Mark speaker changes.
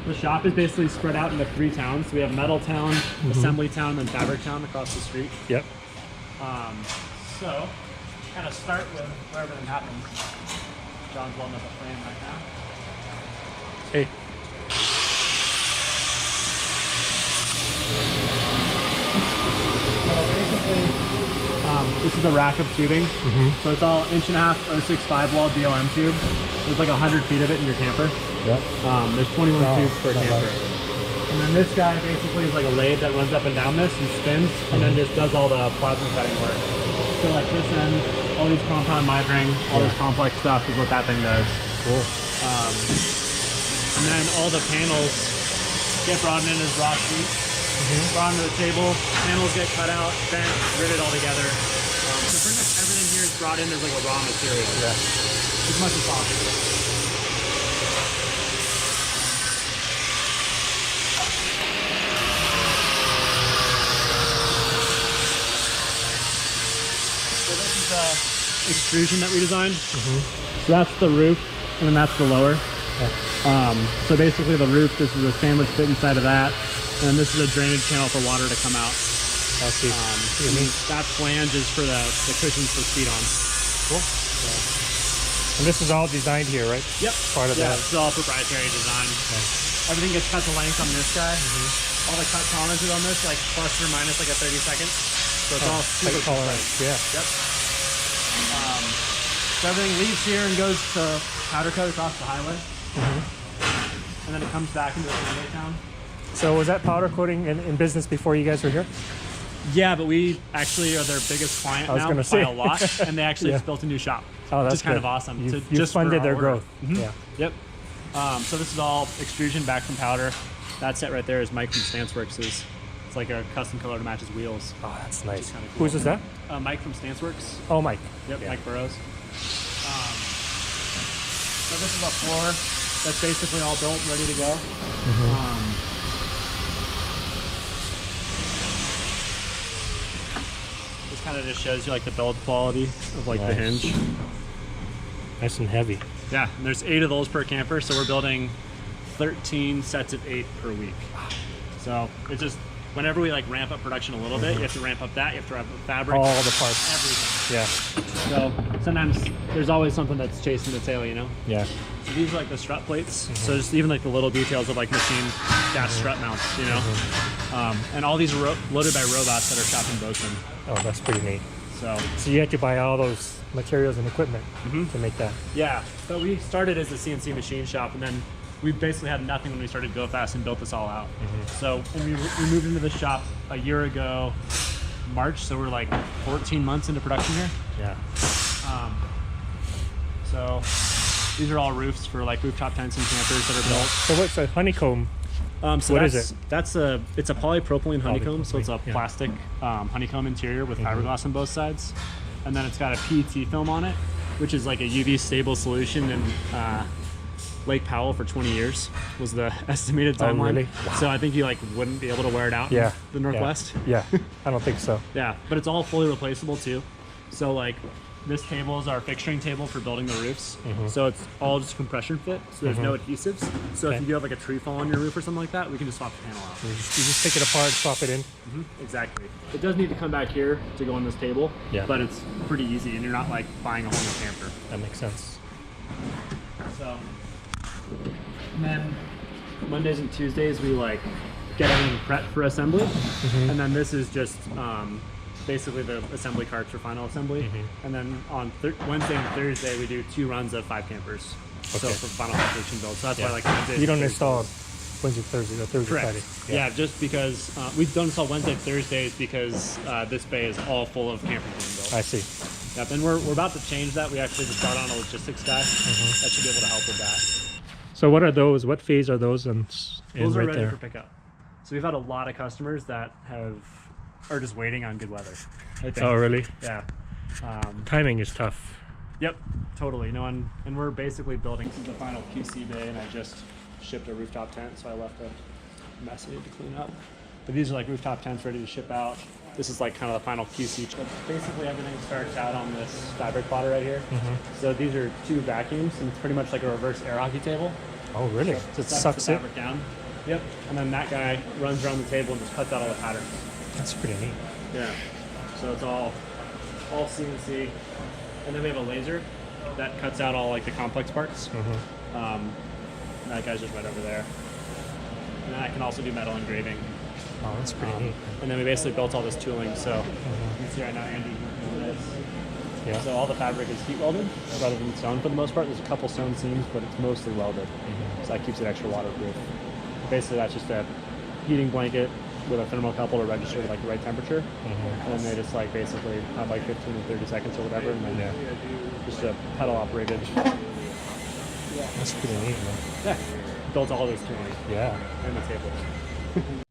Speaker 1: The shop is basically spread out into 3 towns. So we have Metal Town, Assembly Town, and Fabric Town across the street.
Speaker 2: Yep.
Speaker 1: So, kind of start with where everything happens. John's welding up a frame right now.
Speaker 2: Hey.
Speaker 1: So basically, this is a rack of tubing. So it's all 1.5" 065 wall DOM tube. There's like 100 feet of it in your camper.
Speaker 2: Yep.
Speaker 1: There's 21 tubes per camper. And then this guy basically is like a lathe that runs up and down this and spins, and then just does all the plasma cutting work. So like this end, all these compound mithering, all this complex stuff is what that thing does.
Speaker 2: Cool.
Speaker 1: And then all the panels get brought in as raw sheet, brought into the table, panels get cut out, bent, riveted all together. So pretty much everything here is brought in as like a raw material.
Speaker 2: Yeah.
Speaker 1: As much as possible. So this is the extrusion that we designed. So that's the roof, and then that's the lower. So basically the roof, this is a sandwich fit inside of that, and then this is a drainage channel for water to come out.
Speaker 2: I see.
Speaker 1: That flange is for the cushions for speed-ons.
Speaker 2: Cool. And this is all designed here, right?
Speaker 1: Yep.
Speaker 2: Part of that.
Speaker 1: It's all proprietary design. Everything gets cut to length on this guy. All the cut tolerances on this, like plus or minus like a 30 seconds. So it's all super
Speaker 2: tolerance. Yeah.
Speaker 1: Yep. So everything leaves here and goes to powder coat across the highway. And then it comes back into the assembly town.
Speaker 2: So was that powder coating in business before you guys were here?
Speaker 1: Yeah, but we actually are their biggest client now by a lot, and they actually just built a new shop.
Speaker 2: Oh, that's
Speaker 1: which is kind of awesome.
Speaker 2: You
Speaker 1: just
Speaker 2: funded their growth. Yeah.
Speaker 1: Yep. So this is all extrusion back from powder. That set right there is Mike from Stanceworks. It's like a custom color to match his wheels.
Speaker 2: Oh, that's nice.
Speaker 1: Cool.
Speaker 2: Who's is that?
Speaker 1: Mike from Stanceworks.
Speaker 2: Oh, Mike.
Speaker 1: Yep, Mike Burrows. So this is a floor that's basically all built, ready to go. This kind of just shows you like the build quality of like the hinge.
Speaker 2: Nice and heavy.
Speaker 1: Yeah, and there's 8 of those per camper, so we're building 13 sets of 8 per week. So it's just whenever we like ramp up production a little bit, you have to ramp up that, you have to ramp up fabric,
Speaker 2: all the parts,
Speaker 1: everything.
Speaker 2: Yeah.
Speaker 1: So sometimes there's always something that's chasing the tail, you know.
Speaker 2: Yeah.
Speaker 1: So these are like the strut plates. So just even like the little details of like machine dash strut mounts, you know. And all these are loaded by robots that are shopped in Bozeman.
Speaker 2: Oh, that's pretty neat.
Speaker 1: So
Speaker 2: you had to buy all those materials and equipment to make that.
Speaker 1: Yeah, but we started as a CNC machine shop, and then we basically had nothing when we started Go Fast and built this all out. So when we moved into the shop a year ago, March, so we're like 14 months into production here.
Speaker 2: Yeah.
Speaker 1: So these are all roofs for like rooftop tents and campers that are built.
Speaker 2: So what's a honeycomb?
Speaker 1: So
Speaker 2: what
Speaker 1: is
Speaker 2: it?
Speaker 1: It's a polypropylene honeycomb, so it's a plastic honeycomb interior with fiberglass on both sides, and then it's got a PET film on it, which is like a UV stable solution. And Lake Powell for 20 years was the estimated timeline.
Speaker 2: Oh, really? Wow.
Speaker 1: So I think you like wouldn't be able to wear it out in the Northwest.
Speaker 2: Yeah, I don't think so.
Speaker 1: Yeah, but it's all fully replaceable too. So like this table is our fixturing table for building the roofs. So it's all just compression fit, so there's no adhesives. So if you do have like a tree fall on your roof or something like that, we can just swap the panel out.
Speaker 2: You just take it apart, swap it in.
Speaker 1: Exactly. It does need to come back here to go on this table, but it's pretty easy, and you're not like buying a whole new camper.
Speaker 2: That makes sense.
Speaker 1: So, and then Mondays and Tuesdays we like get everything prepped for assembly, and then this is just basically the assembly carts for final assembly. And then on Wednesday and Thursday we do 2 runs of 5 campers. So for final completion build. So that's why like Wednesdays.
Speaker 2: You don't install Wednesday, Thursday, or Thursday,
Speaker 1: Correct.
Speaker 2: Friday.
Speaker 1: Yeah, just because we don't install Wednesday, Thursdays because this bay is all full of campers being built.
Speaker 2: I see.
Speaker 1: Yep, and we're about to change that. We actually just brought on a logistics guy that should be able to help with that.
Speaker 2: So what are those? What phase are those in
Speaker 1: Those are
Speaker 2: right
Speaker 1: ready
Speaker 2: there?
Speaker 1: for pickup. So we've had a lot of customers that are just waiting on good weather. I think.
Speaker 2: Oh, really?
Speaker 1: Yeah.
Speaker 2: Timing is tough.
Speaker 1: Yep, totally. You know, and we're basically building. This is the final QC bay, and I just shipped a rooftop tent, so I left a mess I need to clean up. But these are like rooftop tents ready to ship out. This is like kind of the final QC. But basically everything starts out on this fabric plotter right here. So these are 2 vacuums, and it's pretty much like a reverse air hockey table.
Speaker 2: Oh, really?
Speaker 1: So
Speaker 2: It sucks
Speaker 1: the
Speaker 2: it?
Speaker 1: fabric down. Yep. And then that guy runs around the table and just cuts out all the patterns.
Speaker 2: That's pretty neat.
Speaker 1: Yeah. So it's all CNC. And then we have a laser that cuts out all like the complex parts. That guy's just right over there. And then I can also do metal engraving.
Speaker 2: Oh, that's pretty neat.
Speaker 1: And then we basically built all this tooling. So you can see right now Andy working on this.
Speaker 2: Yeah.
Speaker 1: So all the fabric is heat welded rather than sewn for the most part. There's a couple sewn seams, but it's mostly welded. So that keeps it extra waterproof. Basically, that's just a heating blanket with a thermocouple to register like the right temperature. And then they just like basically have like 15 to 30 seconds or whatever, and then just a pedal operated.
Speaker 2: That's pretty neat, man.
Speaker 1: Yeah. Built all this tooling
Speaker 2: Yeah.
Speaker 1: and the table.